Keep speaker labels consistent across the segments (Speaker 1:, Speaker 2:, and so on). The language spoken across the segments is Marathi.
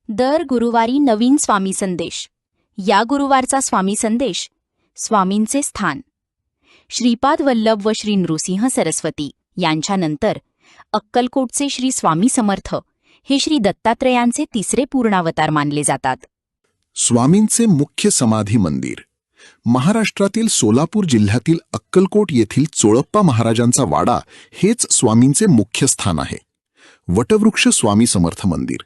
Speaker 1: दर गुरुवारी नवीन स्वामी संदेश. या गुरुवारचा स्वामी संदेश, स्वामींचे स्थान. श्रीपाद वल्लभ व श्री नृसिंह सरस्वती यांच्यानंतर अक्कलकोटचे श्री स्वामी समर्थ हे श्री दत्तात्रेयांचे तिसरे पूर्णावतार मानले जातात.
Speaker 2: स्वामींचे मुख्य समाधी मंदिर. महाराष्ट्रातील सोलापूर जिल्ह्यातील अक्कलकोट येथील चोळप्पा महाराजांचा वाडा हेच स्वामींचे मुख्य स्थान आहे. वटवृक्ष स्वामी समर्थ मंदिर.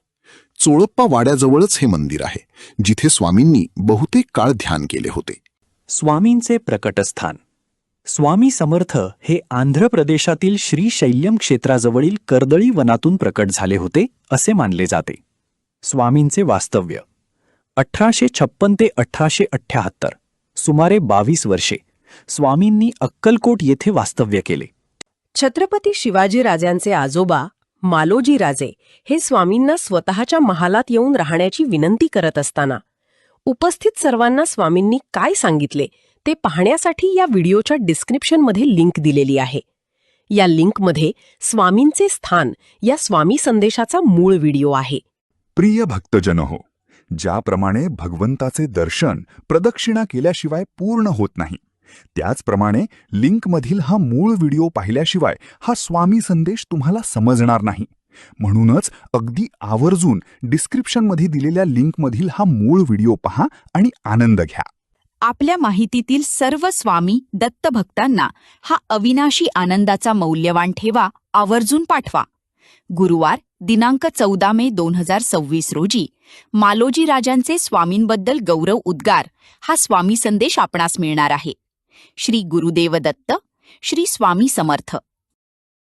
Speaker 2: चोळप्पा वाड्याजवळच हे मंदिर आहे, जिथे स्वामींनी बहुतेक काळ ध्यान केले होते.
Speaker 3: स्वामींचे प्रकटस्थान. स्वामी समर्थ हे आंध्र प्रदेशातील श्रीशैल्यम क्षेत्राजवळील कर्दळी वनातून प्रकट झाले होते असे मानले जाते. स्वामींचे वास्तव्य. 1856 ते 1878, सुमारे 22 वर्षे स्वामींनी अक्कलकोट येथे वास्तव्य केले.
Speaker 4: छत्रपती शिवाजीराजांचे आजोबा मालोजी राजे हे स्वामींना स्वतःच्या महालात येऊन राहण्याची विनंती करत असताना उपस्थित सर्वांना स्वामींनी काय सांगितले ते पाहण्यासाठी या व्हिडिओच्या डिस्क्रिप्शनमध्ये लिंक दिलेली आहे. या लिंकमध्ये स्वामींचे स्थान या स्वामी संदेशाचा मूळ व्हिडिओ आहे.
Speaker 5: प्रिय भक्तजनो, ज्याप्रमाणे भगवंताचे दर्शन प्रदक्षिणा केल्याशिवाय पूर्ण होत नाही, त्याचप्रमाणे लिंकमधील हा मूळ व्हिडिओ पाहिल्याशिवाय हा स्वामी संदेश तुम्हाला समजणार नाही. म्हणूनच अगदी आवर्जून डिस्क्रिप्शनमध्ये दिलेल्या लिंकमधील हा मूळ व्हिडिओ पहा आणि आनंद घ्या.
Speaker 1: आपल्या माहितीतील सर्व स्वामी दत्तभक्तांना हा अविनाशी आनंदाचा मौल्यवान ठेवा आवर्जून पाठवा. गुरुवार दिनांक 14 मे 2026 रोजी मालोजी राजांचे स्वामींबद्दल गौरव उद्गार हा स्वामी संदेश आपणास मिळणार आहे. श्री गुरुदेव दत्त, श्री स्वामी समर्थ.